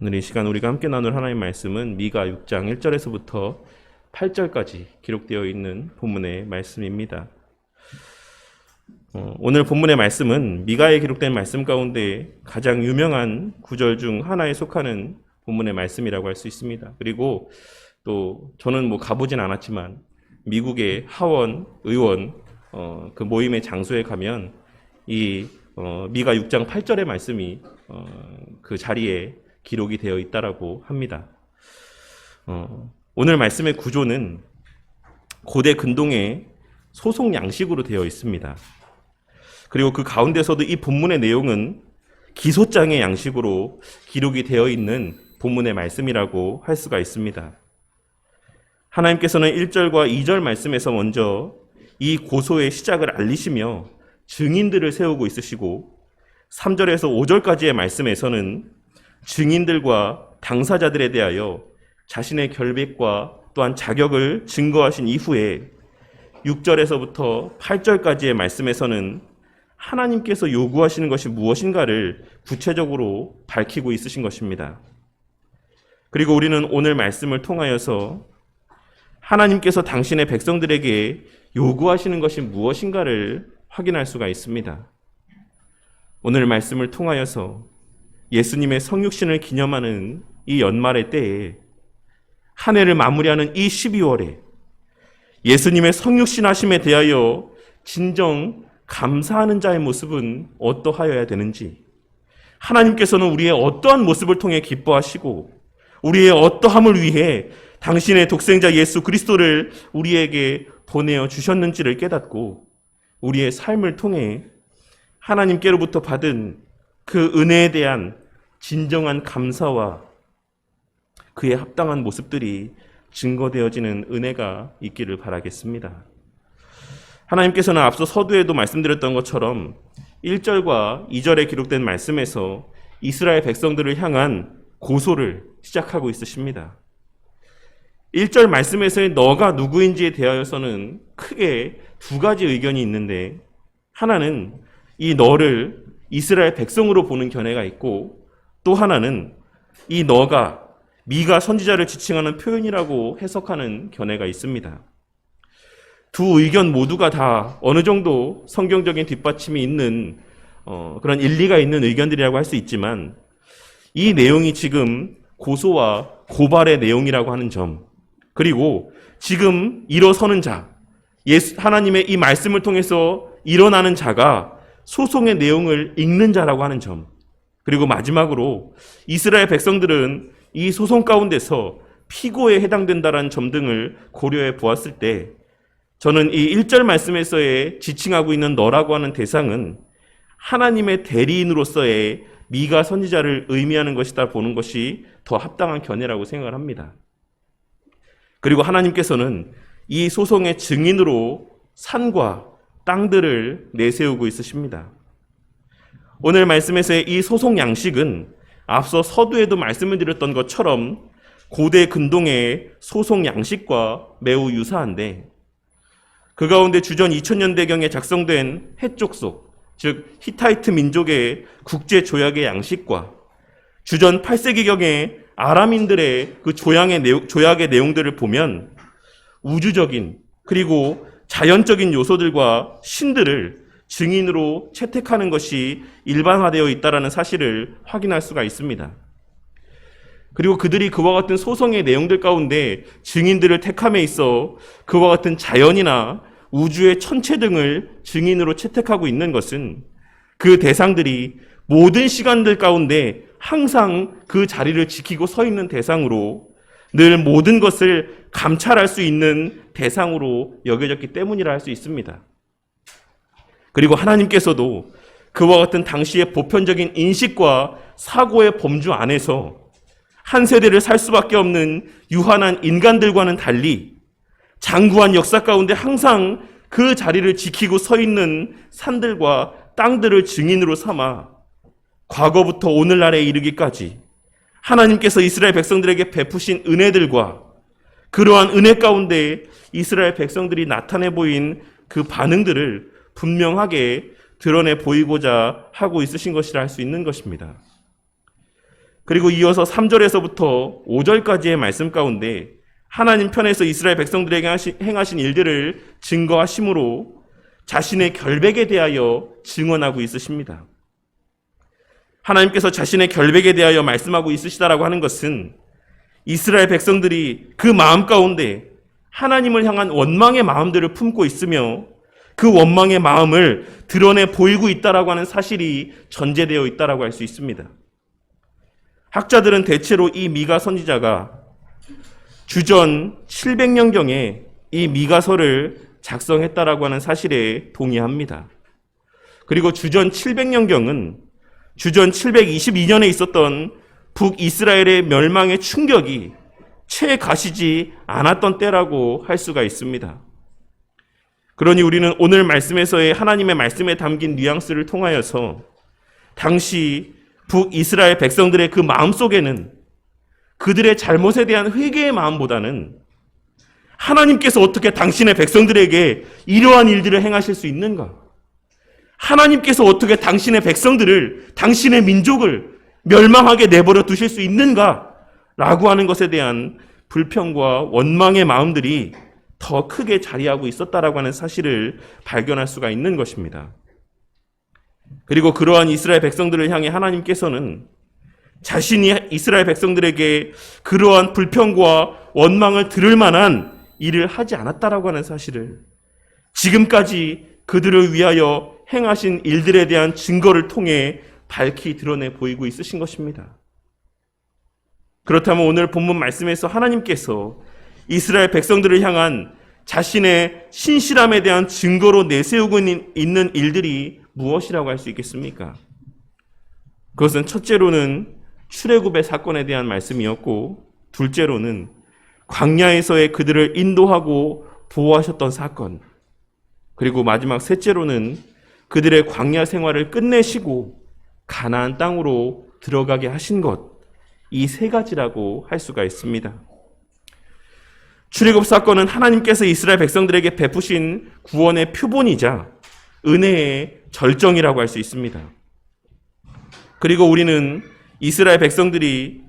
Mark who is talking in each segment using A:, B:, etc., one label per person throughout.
A: 오늘 이 시간 우리가 함께 나눌 하나님의 말씀은 미가 6장 1절에서부터 8절까지 기록되어 있는 본문의 말씀입니다. 오늘 본문의 말씀은 미가에 기록된 말씀 가운데 가장 유명한 구절 중 하나에 속하는 본문의 말씀이라고 할 수 있습니다. 그리고 또 저는 가보진 않았지만 미국의 하원, 의원 그 모임의 장소에 가면 이 미가 6장 8절의 말씀이 그 자리에 기록이 되어 있다라고 합니다. 오늘 말씀의 구조는 고대 근동의 소송 양식으로 되어 있습니다. 그리고 그 가운데서도 이 본문의 내용은 기소장의 양식으로 기록이 되어 있는 본문의 말씀이라고 할 수가 있습니다. 하나님께서는 1절과 2절 말씀에서 먼저 이 고소의 시작을 알리시며 증인들을 세우고 있으시고 3절에서 5절까지의 말씀에서는 증인들과 당사자들에 대하여 자신의 결백과 또한 자격을 증거하신 이후에 6절에서부터 8절까지의 말씀에서는 하나님께서 요구하시는 것이 무엇인가를 구체적으로 밝히고 있으신 것입니다. 그리고 우리는 오늘 말씀을 통하여서 하나님께서 당신의 백성들에게 요구하시는 것이 무엇인가를 확인할 수가 있습니다. 오늘 말씀을 통하여서 예수님의 성육신을 기념하는 이 연말의 때에 한 해를 마무리하는 이 12월에 예수님의 성육신 하심에 대하여 진정 감사하는 자의 모습은 어떠하여야 되는지, 하나님께서는 우리의 어떠한 모습을 통해 기뻐하시고 우리의 어떠함을 위해 당신의 독생자 예수 그리스도를 우리에게 보내어 주셨는지를 깨닫고 우리의 삶을 통해 하나님께로부터 받은 그 은혜에 대한 진정한 감사와 그에 합당한 모습들이 증거되어지는 은혜가 있기를 바라겠습니다. 하나님께서는 앞서 서두에도 말씀드렸던 것처럼 1절과 2절에 기록된 말씀에서 이스라엘 백성들을 향한 고소를 시작하고 있으십니다. 1절 말씀에서의 너가 누구인지에 대하여서는 크게 두 가지 의견이 있는데, 하나는 이 너를 이스라엘 백성으로 보는 견해가 있고, 또 하나는 이 너가 미가 선지자를 지칭하는 표현이라고 해석하는 견해가 있습니다. 두 의견 모두가 다 어느 정도 성경적인 뒷받침이 있는 그런 일리가 있는 의견들이라고 할 수 있지만, 이 내용이 지금 고소와 고발의 내용이라고 하는 점, 그리고 지금 일어서는 자, 하나님의 이 말씀을 통해서 일어나는 자가 소송의 내용을 읽는 자라고 하는 점, 그리고 마지막으로 이스라엘 백성들은 이 소송 가운데서 피고에 해당된다라는 점 등을 고려해 보았을 때, 저는 이 1절 말씀에서의 지칭하고 있는 너라고 하는 대상은 하나님의 대리인으로서의 미가 선지자를 의미하는 것이다 보는 것이 더 합당한 견해라고 생각을 합니다. 그리고 하나님께서는 이 소송의 증인으로 산과 땅들을 내세우고 있으십니다. 오늘 말씀에서의 이 소송 양식은 앞서 서두에도 말씀을 드렸던 것처럼 고대 근동의 소송 양식과 매우 유사한데, 그 가운데 주전 2000년대경에 작성된 해족속, 즉 히타이트 민족의 국제 조약의 양식과 주전 8세기경의 아람인들의 그 조약의 내용들을 보면 우주적인 그리고 자연적인 요소들과 신들을 증인으로 채택하는 것이 일반화되어 있다는 사실을 확인할 수가 있습니다. 그리고 그들이 그와 같은 소송의 내용들 가운데 증인들을 택함에 있어 그와 같은 자연이나 우주의 천체 등을 증인으로 채택하고 있는 것은 그 대상들이 모든 시간들 가운데 항상 그 자리를 지키고 서 있는 대상으로, 늘 모든 것을 감찰할 수 있는 대상으로 여겨졌기 때문이라 할 수 있습니다. 그리고 하나님께서도 그와 같은 당시의 보편적인 인식과 사고의 범주 안에서 한 세대를 살 수밖에 없는 유한한 인간들과는 달리 장구한 역사 가운데 항상 그 자리를 지키고 서 있는 산들과 땅들을 증인으로 삼아 과거부터 오늘날에 이르기까지 하나님께서 이스라엘 백성들에게 베푸신 은혜들과 그러한 은혜 가운데 이스라엘 백성들이 나타내 보인 그 반응들을 분명하게 드러내 보이고자 하고 있으신 것이라 할 수 있는 것입니다. 그리고 이어서 3절에서부터 5절까지의 말씀 가운데 하나님 편에서 이스라엘 백성들에게 행하신 일들을 증거하심으로 자신의 결백에 대하여 증언하고 있으십니다. 하나님께서 자신의 결백에 대하여 말씀하고 있으시다라고 하는 것은 이스라엘 백성들이 그 마음 가운데 하나님을 향한 원망의 마음들을 품고 있으며 그 원망의 마음을 드러내 보이고 있다라고 하는 사실이 전제되어 있다라고 할 수 있습니다. 학자들은 대체로 이 미가 선지자가 주전 700년경에 이 미가서를 작성했다라고 하는 사실에 동의합니다. 그리고 주전 700년경은 주전 722년에 있었던 북이스라엘의 멸망의 충격이 채 가시지 않았던 때라고 할 수가 있습니다. 그러니 우리는 오늘 말씀에서의 하나님의 말씀에 담긴 뉘앙스를 통하여서 당시 북이스라엘 백성들의 그 마음 속에는 그들의 잘못에 대한 회개의 마음보다는 하나님께서 어떻게 당신의 백성들에게 이러한 일들을 행하실 수 있는가? 하나님께서 어떻게 당신의 백성들을, 당신의 민족을 멸망하게 내버려 두실 수 있는가? 라고 하는 것에 대한 불평과 원망의 마음들이 더 크게 자리하고 있었다라고 하는 사실을 발견할 수가 있는 것입니다. 그리고 그러한 이스라엘 백성들을 향해 하나님께서는 자신이 이스라엘 백성들에게 그러한 불평과 원망을 들을 만한 일을 하지 않았다라고 하는 사실을 지금까지 그들을 위하여 행하신 일들에 대한 증거를 통해 밝히 드러내 보이고 있으신 것입니다. 그렇다면 오늘 본문 말씀에서 하나님께서 이스라엘 백성들을 향한 자신의 신실함에 대한 증거로 내세우고 있는 일들이 무엇이라고 할 수 있겠습니까? 그것은 첫째로는 출애굽의 사건에 대한 말씀이었고, 둘째로는 광야에서의 그들을 인도하고 보호하셨던 사건, 그리고 마지막 셋째로는 그들의 광야 생활을 끝내시고 가나안 땅으로 들어가게 하신 것, 이 세 가지라고 할 수가 있습니다. 출애굽 사건은 하나님께서 이스라엘 백성들에게 베푸신 구원의 표본이자 은혜의 절정이라고 할 수 있습니다. 그리고 우리는 이스라엘 백성들이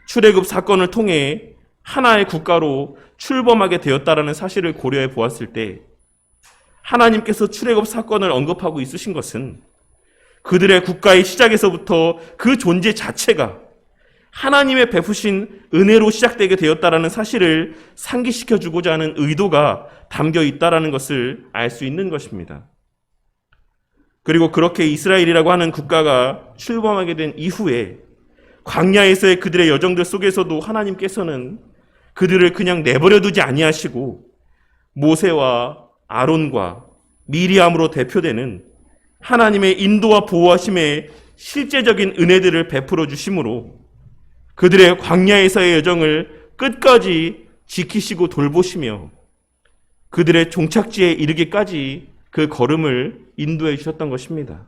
A: 출애굽 사건을 통해 하나의 국가로 출범하게 되었다라는 사실을 고려해 보았을 때 하나님께서 출애굽 사건을 언급하고 있으신 것은 그들의 국가의 시작에서부터 그 존재 자체가 하나님의 베푸신 은혜로 시작되게 되었다라는 사실을 상기시켜 주고자 하는 의도가 담겨 있다라는 것을 알 수 있는 것입니다. 그리고 그렇게 이스라엘이라고 하는 국가가 출범하게 된 이후에 광야에서의 그들의 여정들 속에서도 하나님께서는 그들을 그냥 내버려 두지 아니하시고 모세와 아론과 미리암으로 대표되는 하나님의 인도와 보호하심의 실제적인 은혜들을 베풀어 주심으로 그들의 광야에서의 여정을 끝까지 지키시고 돌보시며 그들의 종착지에 이르기까지 그 걸음을 인도해 주셨던 것입니다.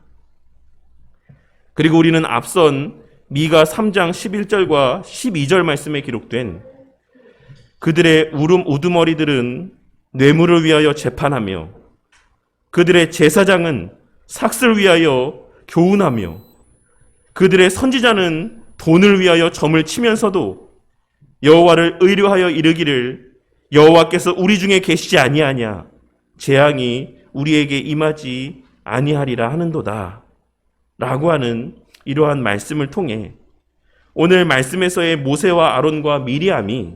A: 그리고 우리는 앞선 미가 3장 11절과 12절 말씀에 기록된 그들의 우두머리들은 뇌물을 위하여 재판하며 그들의 제사장은 삭슬을 위하여 교훈하며 그들의 선지자는 돈을 위하여 점을 치면서도 여호와를 의뢰하여 이르기를 여호와께서 우리 중에 계시지 아니하냐 재앙이 우리에게 임하지 아니하리라 하는도다 라고 하는 이러한 말씀을 통해 오늘 말씀에서의 모세와 아론과 미리암이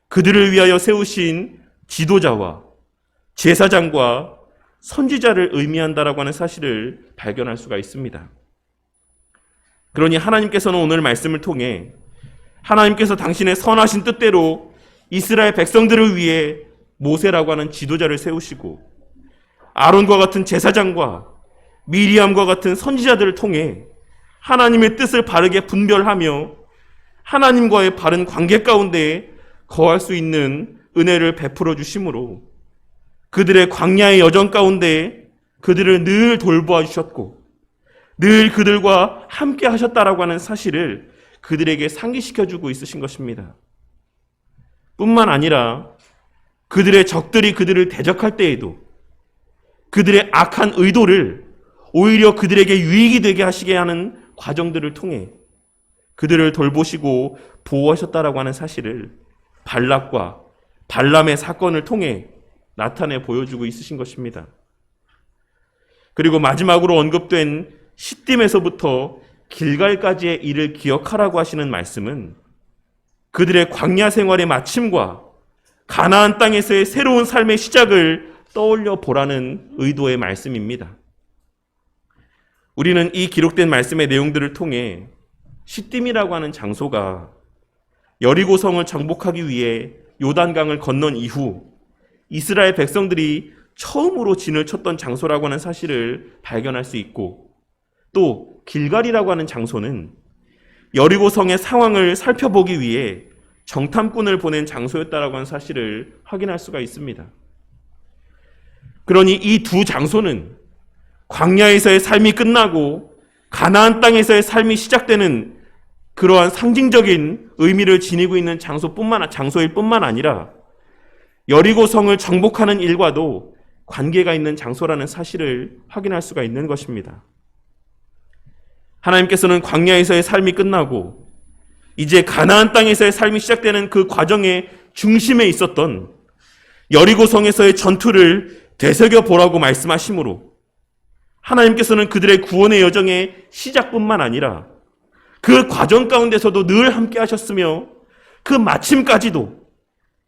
A: 그들을 위하여 세우신 지도자와 제사장과 선지자를 의미한다라고 하는 사실을 발견할 수가 있습니다. 그러니 하나님께서는 오늘 말씀을 통해 하나님께서 당신의 선하신 뜻대로 이스라엘 백성들을 위해 모세라고 하는 지도자를 세우시고 아론과 같은 제사장과 미리암과 같은 선지자들을 통해 하나님의 뜻을 바르게 분별하며 하나님과의 바른 관계 가운데 거할 수 있는 은혜를 베풀어 주심으로 그들의 광야의 여정 가운데 그들을 늘 돌보아 주셨고 늘 그들과 함께 하셨다라고 하는 사실을 그들에게 상기시켜주고 있으신 것입니다. 뿐만 아니라 그들의 적들이 그들을 대적할 때에도 그들의 악한 의도를 오히려 그들에게 유익이 되게 하시게 하는 과정들을 통해 그들을 돌보시고 보호하셨다라고 하는 사실을 발락과 발람의 사건을 통해 나타내 보여주고 있으신 것입니다. 그리고 마지막으로 언급된 시딤에서부터 길갈까지의 일을 기억하라고 하시는 말씀은 그들의 광야 생활의 마침과 가나안 땅에서의 새로운 삶의 시작을 떠올려 보라는 의도의 말씀입니다. 우리는 이 기록된 말씀의 내용들을 통해 시딤이라고 하는 장소가 여리고성을 정복하기 위해 요단강을 건넌 이후 이스라엘 백성들이 처음으로 진을 쳤던 장소라고 하는 사실을 발견할 수 있고, 또 길갈이라고 하는 장소는 여리고성의 상황을 살펴보기 위해 정탐꾼을 보낸 장소였다라고 하는 사실을 확인할 수가 있습니다. 그러니 이 두 장소는 광야에서의 삶이 끝나고 가나안 땅에서의 삶이 시작되는 그러한 상징적인 의미를 지니고 있는 장소일 뿐만 아니라 여리고성을 정복하는 일과도 관계가 있는 장소라는 사실을 확인할 수가 있는 것입니다. 하나님께서는 광야에서의 삶이 끝나고 이제 가나안 땅에서의 삶이 시작되는 그 과정의 중심에 있었던 여리고성에서의 전투를 되새겨 보라고 말씀하시므로 하나님께서는 그들의 구원의 여정의 시작뿐만 아니라 그 과정 가운데서도 늘 함께 하셨으며 그 마침까지도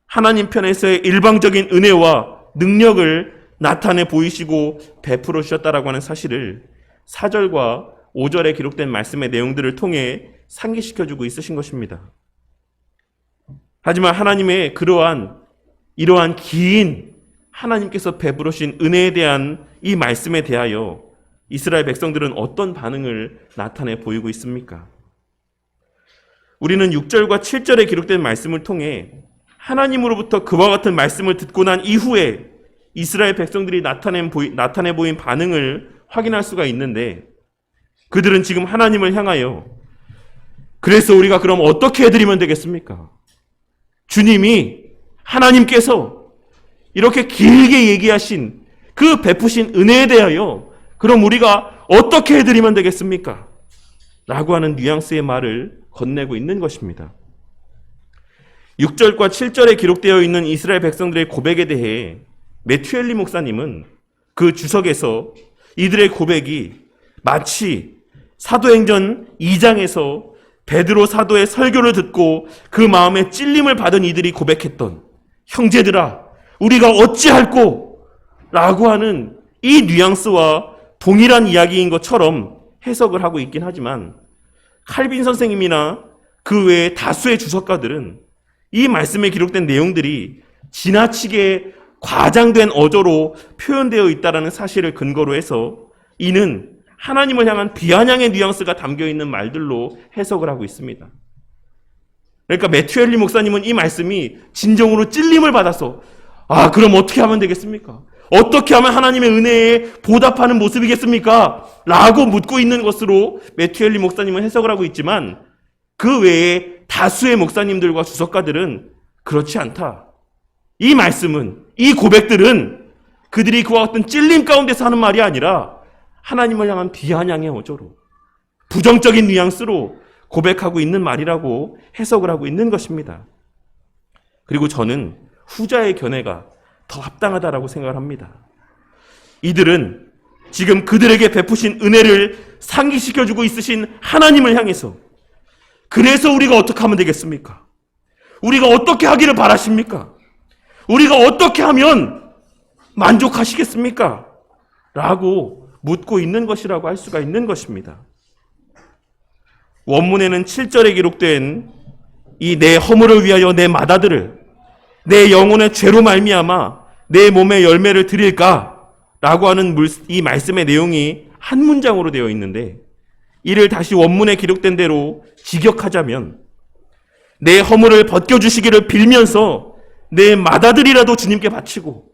A: 하나님 편에서의 일방적인 은혜와 능력을 나타내 보이시고 베풀어 주셨다라고 하는 사실을 4절과 5절에 기록된 말씀의 내용들을 통해 상기시켜주고 있으신 것입니다. 하지만 하나님의 이러한 긴 하나님께서 베풀어 주신 은혜에 대한 이 말씀에 대하여 이스라엘 백성들은 어떤 반응을 나타내 보이고 있습니까? 우리는 6절과 7절에 기록된 말씀을 통해 하나님으로부터 그와 같은 말씀을 듣고 난 이후에 이스라엘 백성들이 나타내 보인 반응을 확인할 수가 있는데, 그들은 지금 하나님을 향하여 그래서 우리가 그럼 어떻게 해드리면 되겠습니까? 주님이 하나님께서 이렇게 길게 얘기하신 그 베푸신 은혜에 대하여 그럼 우리가 어떻게 해드리면 되겠습니까? 라고 하는 뉘앙스의 말을 건네고 있는 것입니다. 6절과 7절에 기록되어 있는 이스라엘 백성들의 고백에 대해 매튜엘리 목사님은 그 주석에서 이들의 고백이 마치 사도행전 2장에서 베드로 사도의 설교를 듣고 그 마음에 찔림을 받은 이들이 고백했던 형제들아 우리가 어찌할꼬? 라고 하는 이 뉘앙스와 동일한 이야기인 것처럼 해석을 하고 있긴 하지만 칼빈 선생님이나 그 외에 다수의 주석가들은 이 말씀에 기록된 내용들이 지나치게 과장된 어조로 표현되어 있다는 사실을 근거로 해서 이는 하나님을 향한 비아냥의 뉘앙스가 담겨있는 말들로 해석을 하고 있습니다. 그러니까 매튜엘리 목사님은 이 말씀이 진정으로 찔림을 받아서 그럼 어떻게 하면 되겠습니까? 어떻게 하면 하나님의 은혜에 보답하는 모습이겠습니까? 라고 묻고 있는 것으로 매튜엘리 목사님은 해석을 하고 있지만 그 외에 다수의 목사님들과 주석가들은 그렇지 않다. 이 말씀은, 이 고백들은 그들이 그와 같은 찔림 가운데서 하는 말이 아니라 하나님을 향한 비아냥의 어조로 부정적인 뉘앙스로 고백하고 있는 말이라고 해석을 하고 있는 것입니다. 그리고 저는 후자의 견해가 더 합당하다라고 생각을 합니다. 이들은 지금 그들에게 베푸신 은혜를 상기시켜주고 있으신 하나님을 향해서 그래서 우리가 어떻게 하면 되겠습니까? 우리가 어떻게 하기를 바라십니까? 우리가 어떻게 하면 만족하시겠습니까? 라고 묻고 있는 것이라고 할 수가 있는 것입니다. 원문에는 7절에 기록된 이 내 허물을 위하여 내 맏아들을 내 영혼의 죄로 말미암아 내 몸의 열매를 드릴까? 라고 하는 이 말씀의 내용이 한 문장으로 되어 있는데 이를 다시 원문에 기록된 대로 직역하자면 내 허물을 벗겨주시기를 빌면서 내 맏아들이라도 주님께 바치고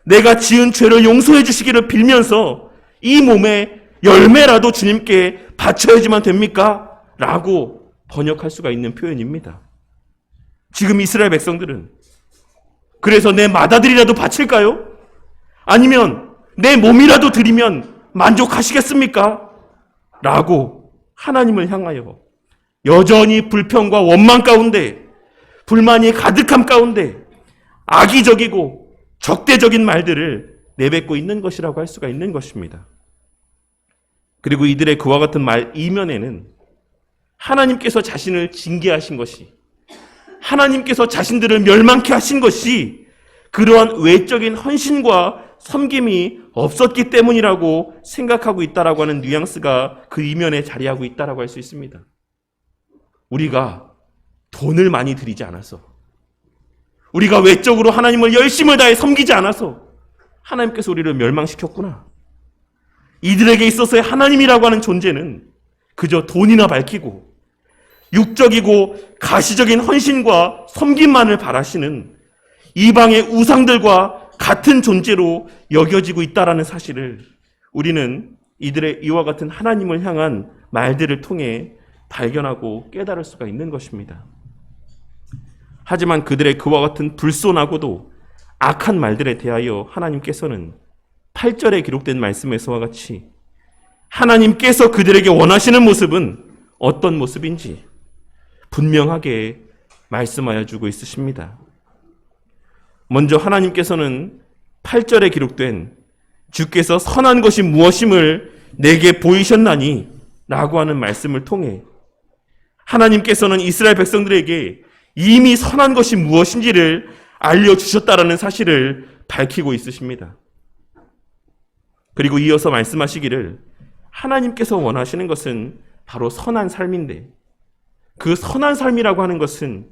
A: 내가 지은 죄를 용서해 주시기를 빌면서 이 몸의 열매라도 주님께 바쳐야지만 됩니까? 라고 번역할 수가 있는 표현입니다. 지금 이스라엘 백성들은 그래서 내 맏아들이라도 바칠까요? 아니면 내 몸이라도 드리면 만족하시겠습니까? 라고 하나님을 향하여 여전히 불평과 원망 가운데, 불만이 가득함 가운데 악의적이고 적대적인 말들을 내뱉고 있는 것이라고 할 수가 있는 것입니다. 그리고 이들의 그와 같은 말 이면에는 하나님께서 자신을 징계하신 것이, 하나님께서 자신들을 멸망케 하신 것이 그러한 외적인 헌신과 섬김이 없었기 때문이라고 생각하고 있다라고 하는 뉘앙스가 그 이면에 자리하고 있다라고 할 수 있습니다. 우리가 돈을 많이 들이지 않아서, 우리가 외적으로 하나님을 열심을 다해 섬기지 않아서 하나님께서 우리를 멸망시켰구나. 이들에게 있어서의 하나님이라고 하는 존재는 그저 돈이나 밝히고 육적이고 가시적인 헌신과 섬김만을 바라시는 이방의 우상들과 같은 존재로 여겨지고 있다라는 사실을 우리는 이들의 이와 같은 하나님을 향한 말들을 통해 발견하고 깨달을 수가 있는 것입니다. 하지만 그들의 그와 같은 불손하고도 악한 말들에 대하여 하나님께서는 8절에 기록된 말씀에서와 같이 하나님께서 그들에게 원하시는 모습은 어떤 모습인지 분명하게 말씀하여 주고 있으십니다. 먼저 하나님께서는 8절에 기록된 주께서 선한 것이 무엇임을 내게 보이셨나니 라고 하는 말씀을 통해 하나님께서는 이스라엘 백성들에게 이미 선한 것이 무엇인지를 알려주셨다라는 사실을 밝히고 있으십니다. 그리고 이어서 말씀하시기를 하나님께서 원하시는 것은 바로 선한 삶인데, 그 선한 삶이라고 하는 것은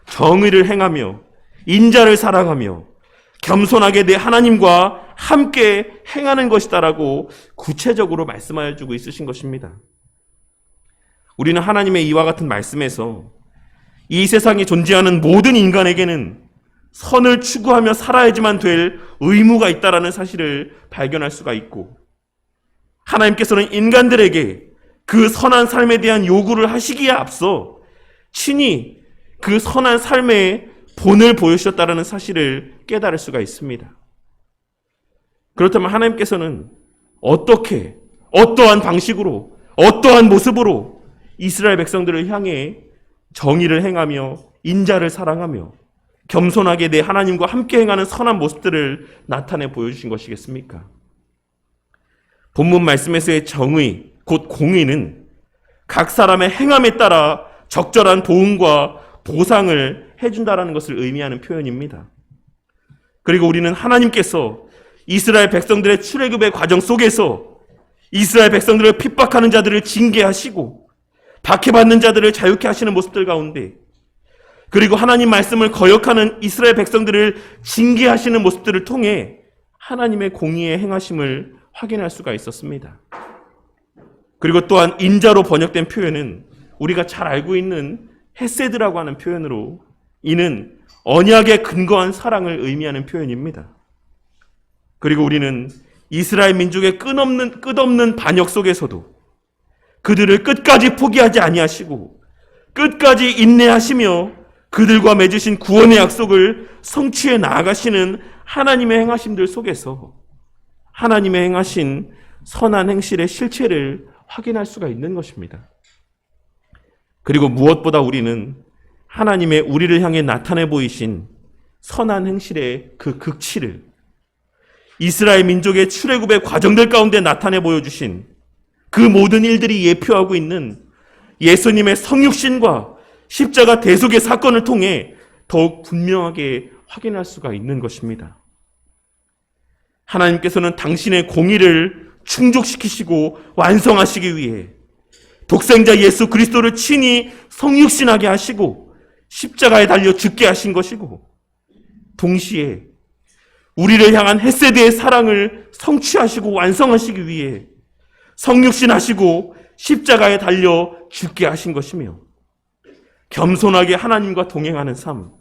A: 정의를 행하며 인자를 사랑하며 겸손하게 내 하나님과 함께 행하는 것이다라고 구체적으로 말씀하여 주고 있으신 것입니다. 우리는 하나님의 이와 같은 말씀에서 이 세상에 존재하는 모든 인간에게는 선을 추구하며 살아야지만 될 의무가 있다라는 사실을 발견할 수가 있고, 하나님께서는 인간들에게 그 선한 삶에 대한 요구를 하시기에 앞서 친히 그 선한 삶의 본을 보여주셨다라는 사실을 깨달을 수가 있습니다. 그렇다면 하나님께서는 어떻게, 어떠한 방식으로, 어떠한 모습으로 이스라엘 백성들을 향해 정의를 행하며 인자를 사랑하며 겸손하게 내 하나님과 함께 행하는 선한 모습들을 나타내 보여주신 것이겠습니까? 본문 말씀에서의 정의, 곧 공의는 각 사람의 행함에 따라 적절한 도움과 보상을 해준다라는 것을 의미하는 표현입니다. 그리고 우리는 하나님께서 이스라엘 백성들의 출애굽의 과정 속에서 이스라엘 백성들을 핍박하는 자들을 징계하시고 박해받는 자들을 자유케 하시는 모습들 가운데, 그리고 하나님 말씀을 거역하는 이스라엘 백성들을 징계하시는 모습들을 통해 하나님의 공의의 행하심을 확인할 수가 있었습니다. 그리고 또한 인자로 번역된 표현은 우리가 잘 알고 있는 헤세드라고 하는 표현으로, 이는 언약에 근거한 사랑을 의미하는 표현입니다. 그리고 우리는 이스라엘 민족의 끝없는 반역 속에서도 그들을 끝까지 포기하지 아니하시고 끝까지 인내하시며 그들과 맺으신 구원의 약속을 성취해 나아가시는 하나님의 행하심들 속에서 하나님의 행하신 선한 행실의 실체를 확인할 수가 있는 것입니다. 그리고 무엇보다 우리는 하나님의 우리를 향해 나타내 보이신 선한 행실의 그 극치를 이스라엘 민족의 출애굽의 과정들 가운데 나타내 보여주신 그 모든 일들이 예표하고 있는 예수님의 성육신과 십자가 대속의 사건을 통해 더욱 분명하게 확인할 수가 있는 것입니다. 하나님께서는 당신의 공의를 충족시키시고 완성하시기 위해 독생자 예수 그리스도를 친히 성육신하게 하시고 십자가에 달려 죽게 하신 것이고, 동시에 우리를 향한 헤세드의 사랑을 성취하시고 완성하시기 위해 성육신하시고 십자가에 달려 죽게 하신 것이며, 겸손하게 하나님과 동행하는 삶,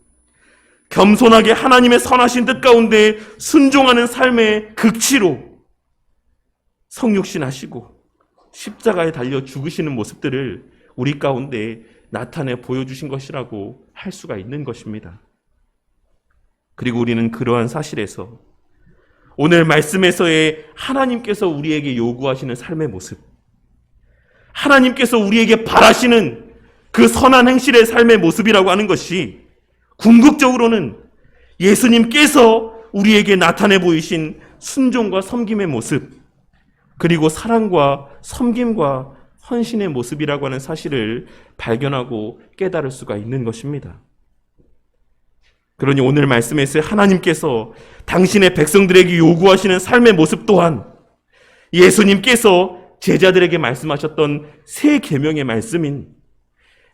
A: 겸손하게 하나님의 선하신 뜻 가운데 순종하는 삶의 극치로 성육신하시고 십자가에 달려 죽으시는 모습들을 우리 가운데 나타내 보여주신 것이라고 할 수가 있는 것입니다. 그리고 우리는 그러한 사실에서 오늘 말씀에서의 하나님께서 우리에게 요구하시는 삶의 모습, 하나님께서 우리에게 바라시는 그 선한 행실의 삶의 모습이라고 하는 것이 궁극적으로는 예수님께서 우리에게 나타내 보이신 순종과 섬김의 모습, 그리고 사랑과 섬김과 헌신의 모습이라고 하는 사실을 발견하고 깨달을 수가 있는 것입니다. 그러니 오늘 말씀에서 하나님께서 당신의 백성들에게 요구하시는 삶의 모습 또한 예수님께서 제자들에게 말씀하셨던 새 계명의 말씀인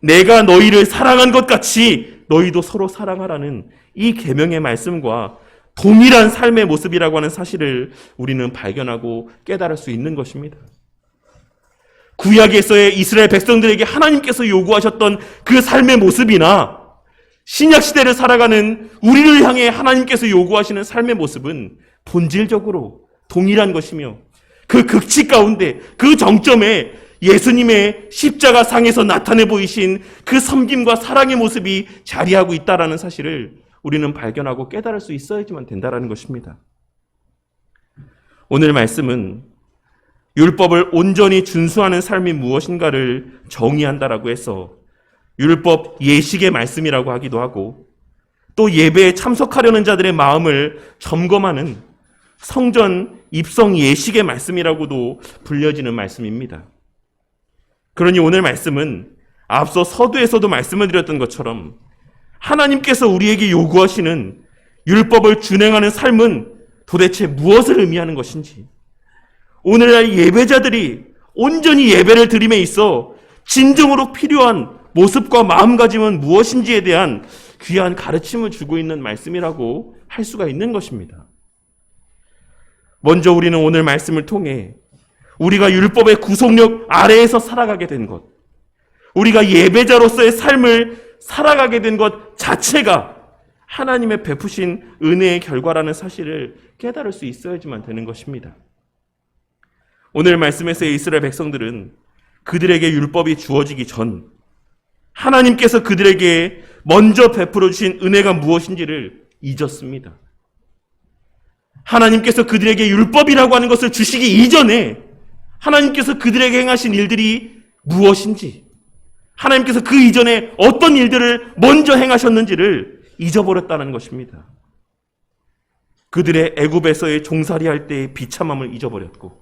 A: 내가 너희를 사랑한 것 같이 너희도 서로 사랑하라는 이 계명의 말씀과 동일한 삶의 모습이라고 하는 사실을 우리는 발견하고 깨달을 수 있는 것입니다. 구약에서의 이스라엘 백성들에게 하나님께서 요구하셨던 그 삶의 모습이나 신약시대를 살아가는 우리를 향해 하나님께서 요구하시는 삶의 모습은 본질적으로 동일한 것이며 그 극치 가운데 그 정점에 예수님의 십자가 상에서 나타내 보이신 그 섬김과 사랑의 모습이 자리하고 있다는 사실을 우리는 발견하고 깨달을 수 있어야지만 된다는 것입니다. 오늘 말씀은 율법을 온전히 준수하는 삶이 무엇인가를 정의한다라고 해서 율법 예식의 말씀이라고 하기도 하고 또 예배에 참석하려는 자들의 마음을 점검하는 성전 입성 예식의 말씀이라고도 불려지는 말씀입니다. 그러니 오늘 말씀은 앞서 서두에서도 말씀을 드렸던 것처럼 하나님께서 우리에게 요구하시는 율법을 준행하는 삶은 도대체 무엇을 의미하는 것인지, 오늘날 예배자들이 온전히 예배를 드림에 있어 진정으로 필요한 모습과 마음가짐은 무엇인지에 대한 귀한 가르침을 주고 있는 말씀이라고 할 수가 있는 것입니다. 먼저 우리는 오늘 말씀을 통해 우리가 율법의 구속력 아래에서 살아가게 된 것, 우리가 예배자로서의 삶을 살아가게 된 것 자체가 하나님의 베푸신 은혜의 결과라는 사실을 깨달을 수 있어야지만 되는 것입니다. 오늘 말씀에서의 이스라엘 백성들은 그들에게 율법이 주어지기 전 하나님께서 그들에게 먼저 베풀어 주신 은혜가 무엇인지를 잊었습니다. 하나님께서 그들에게 율법이라고 하는 것을 주시기 이전에 하나님께서 그들에게 행하신 일들이 무엇인지, 하나님께서 그 이전에 어떤 일들을 먼저 행하셨는지를 잊어버렸다는 것입니다. 그들의 애굽에서의 종살이할 때의 비참함을 잊어버렸고,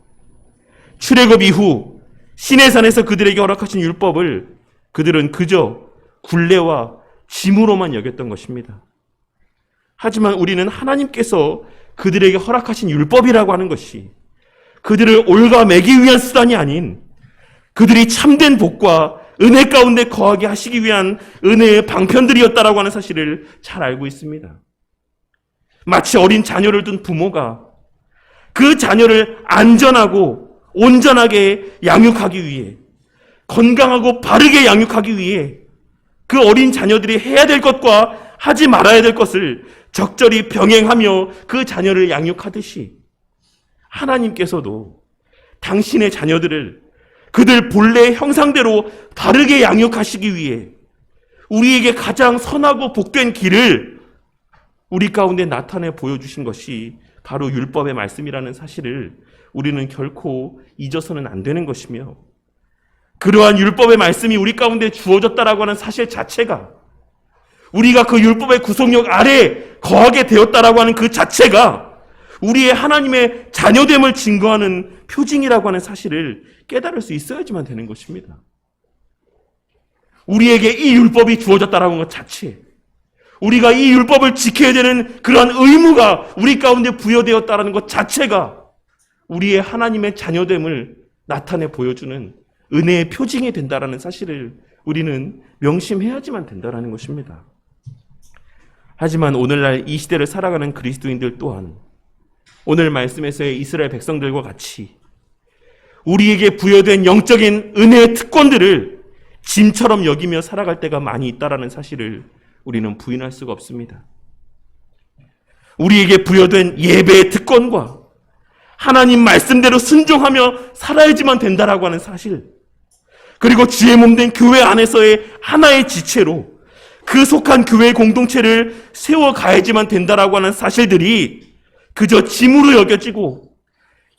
A: 출애굽 이후 시내산에서 그들에게 허락하신 율법을 그들은 그저 굴레와 짐으로만 여겼던 것입니다. 하지만 우리는 하나님께서 그들에게 허락하신 율법이라고 하는 것이 그들을 올가매기 위한 수단이 아닌 그들이 참된 복과 은혜 가운데 거하게 하시기 위한 은혜의 방편들이었다라고 하는 사실을 잘 알고 있습니다. 마치 어린 자녀를 둔 부모가 그 자녀를 안전하고 온전하게 양육하기 위해, 건강하고 바르게 양육하기 위해 그 어린 자녀들이 해야 될 것과 하지 말아야 될 것을 적절히 병행하며 그 자녀를 양육하듯이 하나님께서도 당신의 자녀들을 그들 본래의 형상대로 바르게 양육하시기 위해 우리에게 가장 선하고 복된 길을 우리 가운데 나타내 보여주신 것이 바로 율법의 말씀이라는 사실을 우리는 결코 잊어서는 안 되는 것이며, 그러한 율법의 말씀이 우리 가운데 주어졌다라고 하는 사실 자체가, 우리가 그 율법의 구속력 아래 거하게 되었다라고 하는 그 자체가 우리의 하나님의 자녀됨을 증거하는 표징이라고 하는 사실을 깨달을 수 있어야지만 되는 것입니다. 우리에게 이 율법이 주어졌다라고 하는 것 자체, 우리가 이 율법을 지켜야 되는 그러한 의무가 우리 가운데 부여되었다라는 것 자체가 우리의 하나님의 자녀됨을 나타내 보여주는 은혜의 표징이 된다라는 사실을 우리는 명심해야지만 된다라는 것입니다. 하지만 오늘날 이 시대를 살아가는 그리스도인들 또한 오늘 말씀에서의 이스라엘 백성들과 같이 우리에게 부여된 영적인 은혜의 특권들을 짐처럼 여기며 살아갈 때가 많이 있다라는 사실을 우리는 부인할 수가 없습니다. 우리에게 부여된 예배의 특권과 하나님 말씀대로 순종하며 살아야지만 된다라고 하는 사실, 그리고 주의 몸된 교회 안에서의 하나의 지체로 그 속한 교회 공동체를 세워가야지만 된다라고 하는 사실들이 그저 짐으로 여겨지고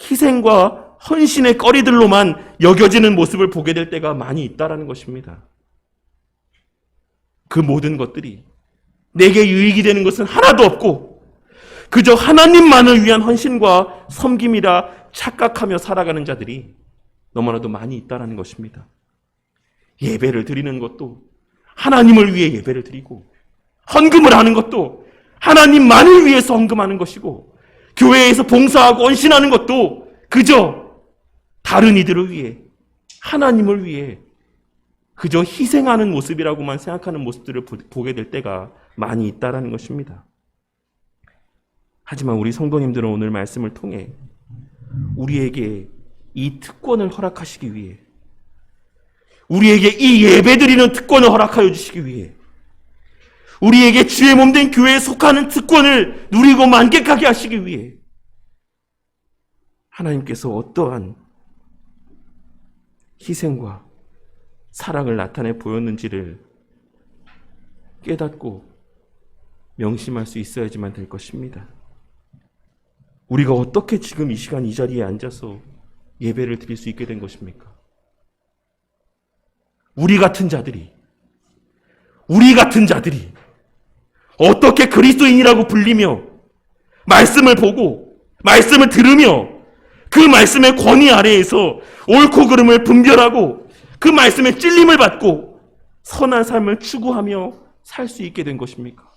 A: 희생과 헌신의 거리들로만 여겨지는 모습을 보게 될 때가 많이 있다라는 것입니다. 그 모든 것들이 내게 유익이 되는 것은 하나도 없고 그저 하나님만을 위한 헌신과 섬김이라 착각하며 살아가는 자들이 너무나도 많이 있다는 것입니다. 예배를 드리는 것도 하나님을 위해 예배를 드리고 헌금을 하는 것도 하나님만을 위해서 헌금하는 것이고 교회에서 봉사하고 헌신하는 것도 그저 다른 이들을 위해 하나님을 위해 그저 희생하는 모습이라고만 생각하는 모습들을 보게 될 때가 많이 있다는 것입니다. 하지만 우리 성도님들은 오늘 말씀을 통해 우리에게 이 특권을 허락하시기 위해 우리에게 이 예배드리는 특권을 허락하여 주시기 위해 우리에게 주의 몸된 교회에 속하는 특권을 누리고 만끽하게 하시기 위해 하나님께서 어떠한 희생과 사랑을 나타내 보였는지를 깨닫고 명심할 수 있어야지만 될 것입니다. 우리가 어떻게 지금 이 시간 이 자리에 앉아서 예배를 드릴 수 있게 된 것입니까? 우리 같은 자들이 어떻게 그리스도인이라고 불리며 말씀을 보고 말씀을 들으며 그 말씀의 권위 아래에서 옳고 그름을 분별하고 그 말씀의 찔림을 받고 선한 삶을 추구하며 살 수 있게 된 것입니까?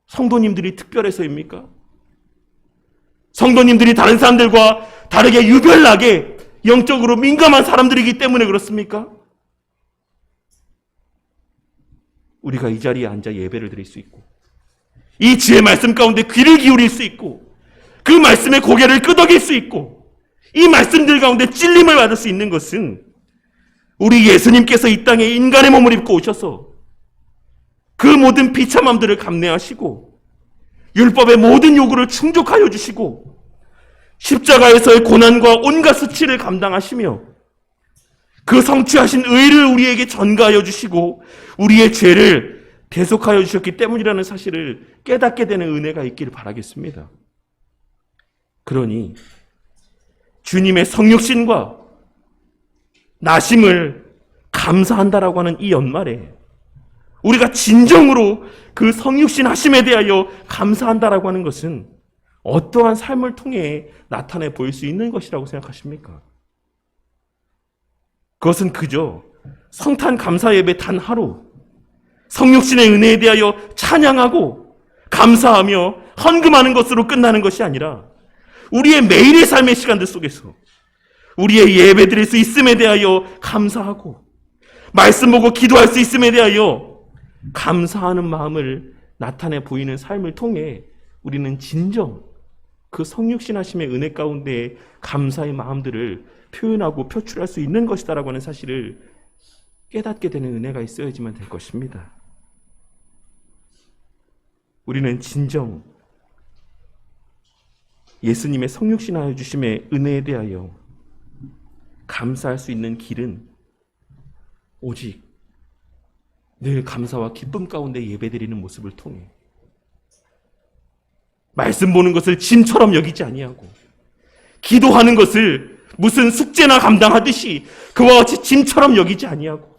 A: 성도님들이 특별해서입니까? 성도님들이 다른 사람들과 다르게 유별나게 영적으로 민감한 사람들이기 때문에 그렇습니까? 우리가 이 자리에 앉아 예배를 드릴 수 있고 이 주의 말씀 가운데 귀를 기울일 수 있고 그 말씀에 고개를 끄덕일 수 있고 이 말씀들 가운데 찔림을 받을 수 있는 것은 우리 예수님께서 이 땅에 인간의 몸을 입고 오셔서 그 모든 비참함들을 감내하시고 율법의 모든 요구를 충족하여 주시고 십자가에서의 고난과 온갖 수치를 감당하시며 그 성취하신 의를 우리에게 전가하여 주시고 우리의 죄를 대속하여 주셨기 때문이라는 사실을 깨닫게 되는 은혜가 있기를 바라겠습니다. 그러니 주님의 성육신과 나심을 감사한다라고 하는 이 연말에 우리가 진정으로 그 성육신 하심에 대하여 감사한다라고 하는 것은 어떠한 삶을 통해 나타내 보일 수 있는 것이라고 생각하십니까? 그것은 그저 성탄 감사 예배 단 하루, 성육신의 은혜에 대하여 찬양하고 감사하며 헌금하는 것으로 끝나는 것이 아니라 우리의 매일의 삶의 시간들 속에서 우리의 예배 드릴 수 있음에 대하여 감사하고 말씀 보고 기도할 수 있음에 대하여 감사하는 마음을 나타내 보이는 삶을 통해 우리는 진정 그 성육신 하심의 은혜 가운데 감사의 마음들을 표현하고 표출할 수 있는 것이다라고 하는 사실을 깨닫게 되는 은혜가 있어야지만 될 것입니다. 우리는 진정 예수님의 성육신하여 주심의 은혜에 대하여 감사할 수 있는 길은 오직 늘 감사와 기쁨 가운데 예배드리는 모습을 통해 말씀 보는 것을 짐처럼 여기지 아니하고 기도하는 것을 무슨 숙제나 감당하듯이 그와 같이 짐처럼 여기지 아니하고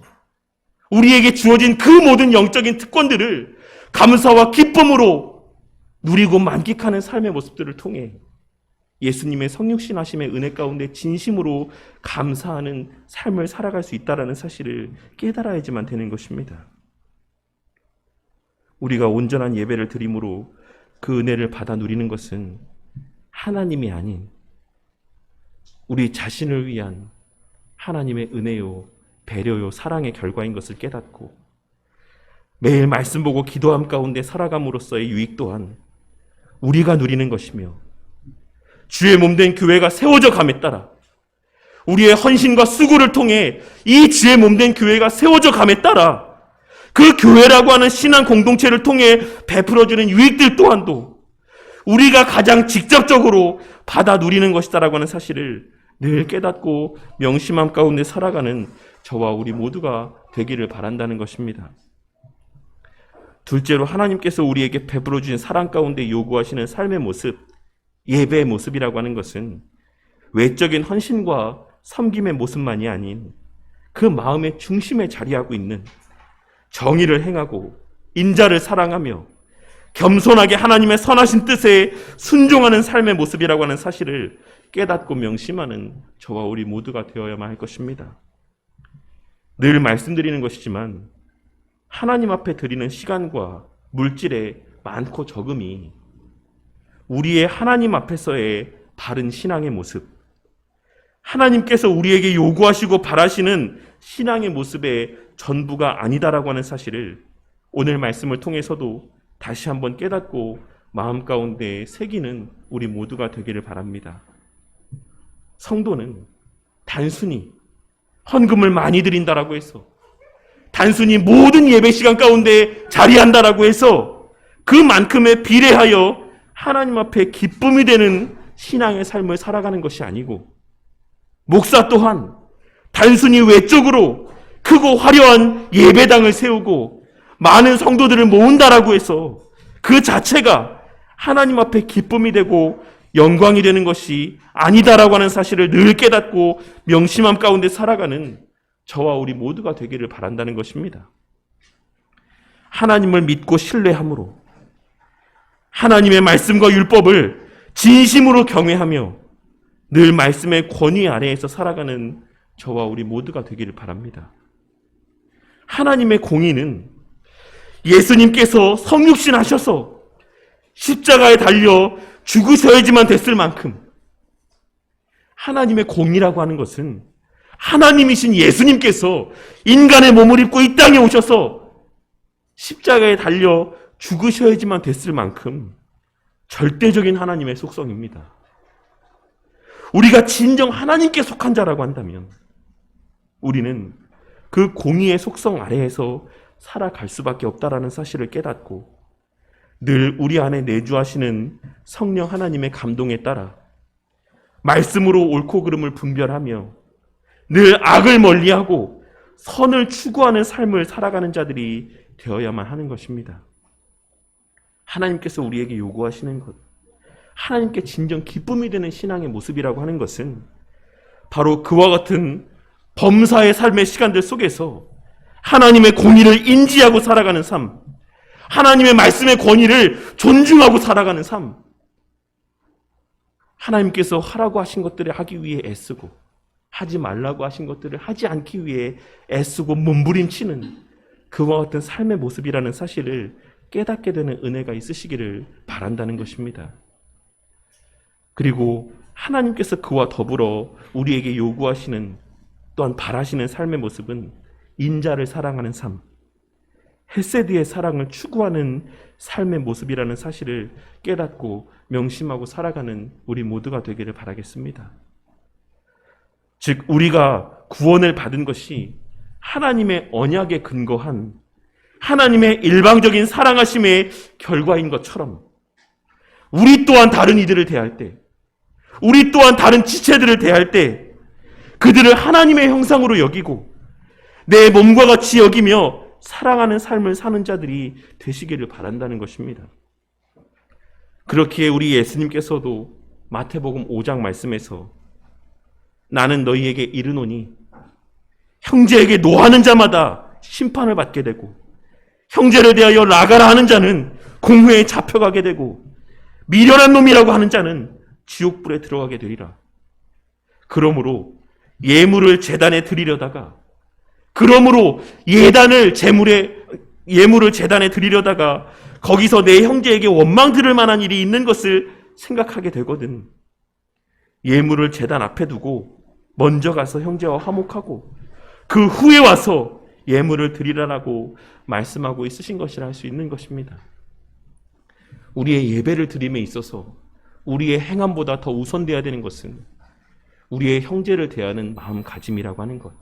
A: 우리에게 주어진 그 모든 영적인 특권들을 감사와 기쁨으로 누리고 만끽하는 삶의 모습들을 통해 예수님의 성육신 하심의 은혜 가운데 진심으로 감사하는 삶을 살아갈 수 있다는 사실을 깨달아야지만 되는 것입니다. 우리가 온전한 예배를 드림으로 그 은혜를 받아 누리는 것은 하나님이 아닌 우리 자신을 위한 하나님의 은혜요, 배려요, 사랑의 결과인 것을 깨닫고 매일 말씀 보고 기도함 가운데 살아감으로써의 유익 또한 우리가 누리는 것이며 주의 몸된 교회가 세워져 감에 따라 우리의 헌신과 수고를 통해 이 주의 몸된 교회가 세워져 감에 따라 그 교회라고 하는 신앙 공동체를 통해 베풀어주는 유익들 또한도 우리가 가장 직접적으로 받아 누리는 것이다라고 하는 사실을 늘 깨닫고 명심함 가운데 살아가는 저와 우리 모두가 되기를 바란다는 것입니다. 둘째로 하나님께서 우리에게 베풀어 주신 사랑 가운데 요구하시는 삶의 모습, 예배의 모습이라고 하는 것은 외적인 헌신과 섬김의 모습만이 아닌 그 마음의 중심에 자리하고 있는 정의를 행하고 인자를 사랑하며 겸손하게 하나님의 선하신 뜻에 순종하는 삶의 모습이라고 하는 사실을 깨닫고 명심하는 저와 우리 모두가 되어야만 할 것입니다. 늘 말씀드리는 것이지만 하나님 앞에 드리는 시간과 물질의 많고 적음이 우리의 하나님 앞에서의 바른 신앙의 모습, 하나님께서 우리에게 요구하시고 바라시는 신앙의 모습의 전부가 아니다라고 하는 사실을 오늘 말씀을 통해서도 다시 한번 깨닫고 마음 가운데 새기는 우리 모두가 되기를 바랍니다. 성도는 단순히 헌금을 많이 드린다라고 해서, 단순히 모든 예배 시간 가운데 자리한다라고 해서 그만큼에 비례하여 하나님 앞에 기쁨이 되는 신앙의 삶을 살아가는 것이 아니고, 목사 또한 단순히 외적으로 크고 화려한 예배당을 세우고 많은 성도들을 모은다라고 해서 그 자체가 하나님 앞에 기쁨이 되고 영광이 되는 것이 아니다라고 하는 사실을 늘 깨닫고 명심함 가운데 살아가는 저와 우리 모두가 되기를 바란다는 것입니다. 하나님을 믿고 신뢰함으로 하나님의 말씀과 율법을 진심으로 경외하며 늘 말씀의 권위 아래에서 살아가는 저와 우리 모두가 되기를 바랍니다. 하나님의 공의는 예수님께서 성육신 하셔서 십자가에 달려 죽으셔야지만 됐을 만큼, 하나님의 공의라고 하는 것은 하나님이신 예수님께서 인간의 몸을 입고 이 땅에 오셔서 십자가에 달려 죽으셔야지만 됐을 만큼 절대적인 하나님의 속성입니다. 우리가 진정 하나님께 속한 자라고 한다면 우리는 그 공의의 속성 아래에서 살아갈 수밖에 없다라는 사실을 깨닫고 늘 우리 안에 내주하시는 성령 하나님의 감동에 따라 말씀으로 옳고 그름을 분별하며 늘 악을 멀리하고 선을 추구하는 삶을 살아가는 자들이 되어야만 하는 것입니다. 하나님께서 우리에게 요구하시는 것, 하나님께 진정 기쁨이 되는 신앙의 모습이라고 하는 것은 바로 그와 같은 범사의 삶의 시간들 속에서 하나님의 공의를 인지하고 살아가는 삶, 하나님의 말씀의 권위를 존중하고 살아가는 삶, 하나님께서 하라고 하신 것들을 하기 위해 애쓰고 하지 말라고 하신 것들을 하지 않기 위해 애쓰고 몸부림치는 그와 같은 삶의 모습이라는 사실을 깨닫게 되는 은혜가 있으시기를 바란다는 것입니다. 그리고 하나님께서 그와 더불어 우리에게 요구하시는 또한 바라시는 삶의 모습은 인자를 사랑하는 삶, 헤세드의 사랑을 추구하는 삶의 모습이라는 사실을 깨닫고 명심하고 살아가는 우리 모두가 되기를 바라겠습니다. 즉 우리가 구원을 받은 것이 하나님의 언약에 근거한 하나님의 일방적인 사랑하심의 결과인 것처럼 우리 또한 다른 이들을 대할 때, 우리 또한 다른 지체들을 대할 때 그들을 하나님의 형상으로 여기고 내 몸과 같이 여기며 사랑하는 삶을 사는 자들이 되시기를 바란다는 것입니다. 그렇기에 우리 예수님께서도 마태복음 5장 말씀에서 나는 너희에게 이르노니 형제에게 노하는 자마다 심판을 받게 되고 형제를 대하여 나가라 하는 자는 공회에 잡혀가게 되고 미련한 놈이라고 하는 자는 지옥불에 들어가게 되리라. 그러므로 예물을 제단에 드리려다가 예물을 제단에 드리려다가 거기서 내 형제에게 원망 들을 만한 일이 있는 것을 생각하게 되거든. 예물을 제단 앞에 두고 먼저 가서 형제와 화목하고 그 후에 와서 예물을 드리라라고 말씀하고 있으신 것이라 할 수 있는 것입니다. 우리의 예배를 드림에 있어서 우리의 행함보다 더 우선되어야 되는 것은 우리의 형제를 대하는 마음가짐이라고 하는 것,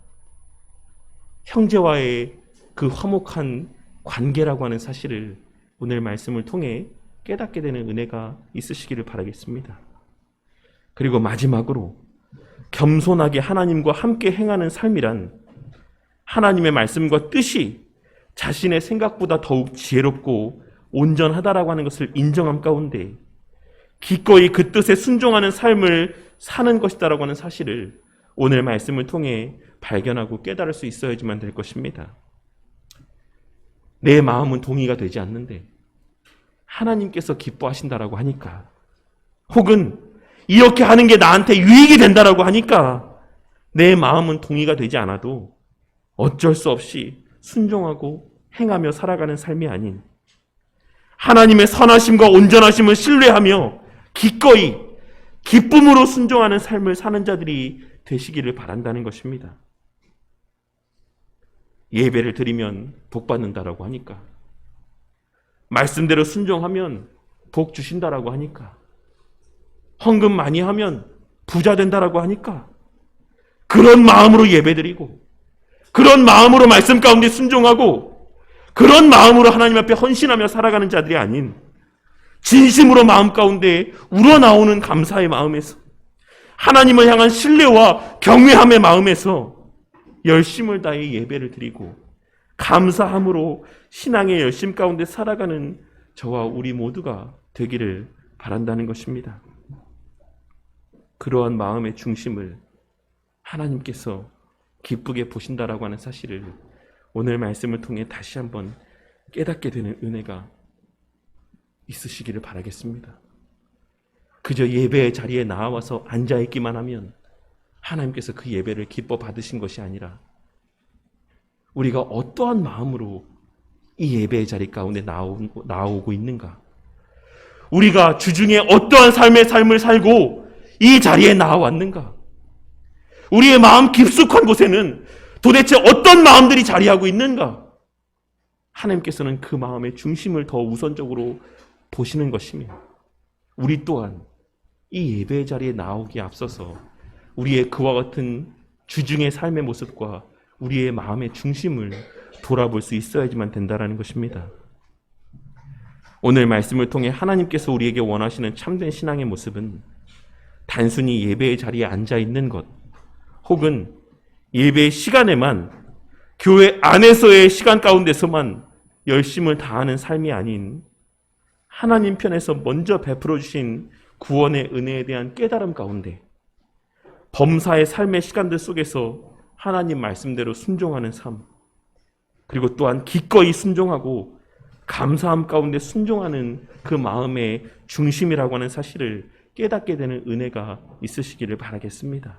A: 형제와의 그 화목한 관계라고 하는 사실을 오늘 말씀을 통해 깨닫게 되는 은혜가 있으시기를 바라겠습니다. 그리고 마지막으로 겸손하게 하나님과 함께 행하는 삶이란 하나님의 말씀과 뜻이 자신의 생각보다 더욱 지혜롭고 온전하다라고 하는 것을 인정함 가운데 기꺼이 그 뜻에 순종하는 삶을 사는 것이다라고 하는 사실을 오늘 말씀을 통해 발견하고 깨달을 수 있어야지만 될 것입니다. 내 마음은 동의가 되지 않는데 하나님께서 기뻐하신다라고 하니까, 혹은 이렇게 하는 게 나한테 유익이 된다라고 하니까 내 마음은 동의가 되지 않아도 어쩔 수 없이 순종하고 행하며 살아가는 삶이 아닌, 하나님의 선하심과 온전하심을 신뢰하며 기꺼이 기쁨으로 순종하는 삶을 사는 자들이 되시기를 바란다는 것입니다. 예배를 드리면 복 받는다라고 하니까, 말씀대로 순종하면 복 주신다라고 하니까, 헌금 많이 하면 부자 된다라고 하니까 그런 마음으로 예배드리고, 그런 마음으로 말씀 가운데 순종하고, 그런 마음으로 하나님 앞에 헌신하며 살아가는 자들이 아닌, 진심으로 마음 가운데 우러나오는 감사의 마음에서, 하나님을 향한 신뢰와 경외함의 마음에서 열심을 다해 예배를 드리고 감사함으로 신앙의 열심 가운데 살아가는 저와 우리 모두가 되기를 바란다는 것입니다. 그러한 마음의 중심을 하나님께서 기쁘게 보신다라고 하는 사실을 오늘 말씀을 통해 다시 한번 깨닫게 되는 은혜가 있으시기를 바라겠습니다. 그저 예배의 자리에 나와서 앉아있기만 하면 하나님께서 그 예배를 기뻐 받으신 것이 아니라, 우리가 어떠한 마음으로 이 예배의 자리 가운데 나오고 있는가, 우리가 주중에 어떠한 삶을 살고 이 자리에 나왔는가, 우리의 마음 깊숙한 곳에는 도대체 어떤 마음들이 자리하고 있는가, 하나님께서는 그 마음의 중심을 더 우선적으로 보시는 것이며, 우리 또한 이 예배의 자리에 나오기에 앞서서 우리의 그와 같은 주중의 삶의 모습과 우리의 마음의 중심을 돌아볼 수 있어야지만 된다라는 것입니다. 오늘 말씀을 통해 하나님께서 우리에게 원하시는 참된 신앙의 모습은 단순히 예배의 자리에 앉아 있는 것, 혹은 예배의 시간에만, 교회 안에서의 시간 가운데서만 열심을 다하는 삶이 아닌, 하나님 편에서 먼저 베풀어 주신 구원의 은혜에 대한 깨달음 가운데 범사의 삶의 시간들 속에서 하나님 말씀대로 순종하는 삶, 그리고 또한 기꺼이 순종하고 감사함 가운데 순종하는 그 마음의 중심이라고 하는 사실을 깨닫게 되는 은혜가 있으시기를 바라겠습니다.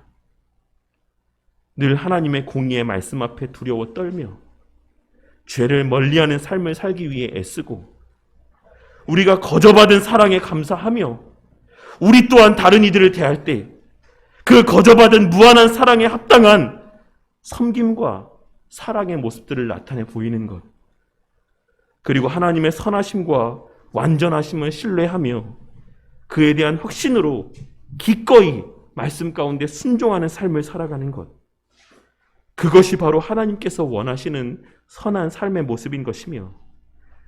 A: 늘 하나님의 공의의 말씀 앞에 두려워 떨며 죄를 멀리하는 삶을 살기 위해 애쓰고, 우리가 거저받은 사랑에 감사하며 우리 또한 다른 이들을 대할 때 그 거저받은 무한한 사랑에 합당한 섬김과 사랑의 모습들을 나타내 보이는 것, 그리고 하나님의 선하심과 완전하심을 신뢰하며 그에 대한 확신으로 기꺼이 말씀 가운데 순종하는 삶을 살아가는 것, 그것이 바로 하나님께서 원하시는 선한 삶의 모습인 것이며,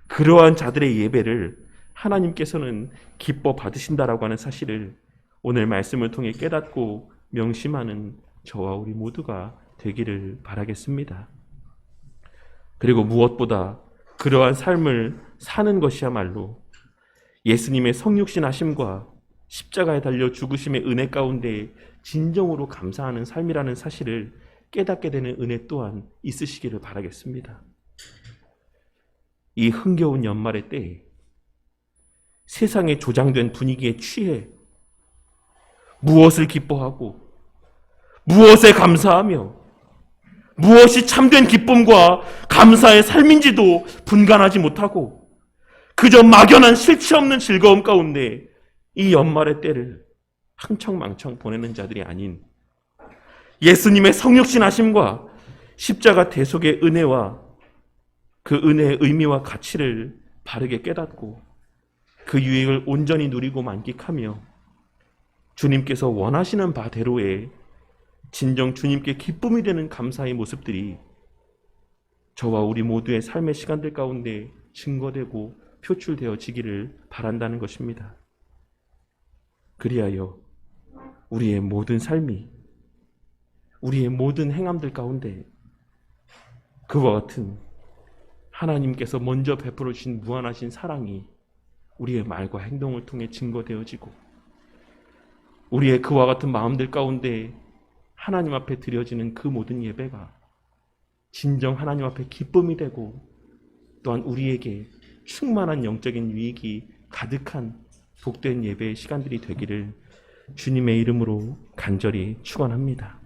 A: 그러한 자들의 예배를 하나님께서는 기뻐 받으신다라고 하는 사실을 오늘 말씀을 통해 깨닫고 명심하는 저와 우리 모두가 되기를 바라겠습니다. 그리고 무엇보다 그러한 삶을 사는 것이야말로 예수님의 성육신 하심과 십자가에 달려 죽으심의 은혜 가운데 진정으로 감사하는 삶이라는 사실을 깨닫게 되는 은혜 또한 있으시기를 바라겠습니다. 이 흥겨운 연말의 때에 세상에 조장된 분위기에 취해 무엇을 기뻐하고 무엇에 감사하며 무엇이 참된 기쁨과 감사의 삶인지도 분간하지 못하고 그저 막연한 실체 없는 즐거움 가운데 이 연말의 때를 흥청망청 보내는 자들이 아닌, 예수님의 성육신 하심과 십자가 대속의 은혜와 그 은혜의 의미와 가치를 바르게 깨닫고 그 유익을 온전히 누리고 만끽하며 주님께서 원하시는 바대로의 진정 주님께 기쁨이 되는 감사의 모습들이 저와 우리 모두의 삶의 시간들 가운데 증거되고 표출되어지기를 바란다는 것입니다. 그리하여 우리의 모든 삶이, 우리의 모든 행함들 가운데 그와 같은 하나님께서 먼저 베풀어 주신 무한하신 사랑이 우리의 말과 행동을 통해 증거되어지고, 우리의 그와 같은 마음들 가운데 하나님 앞에 드려지는 그 모든 예배가 진정 하나님 앞에 기쁨이 되고 또한 우리에게 충만한 영적인 유익이 가득한 복된 예배의 시간들이 되기를 주님의 이름으로 간절히 축원합니다.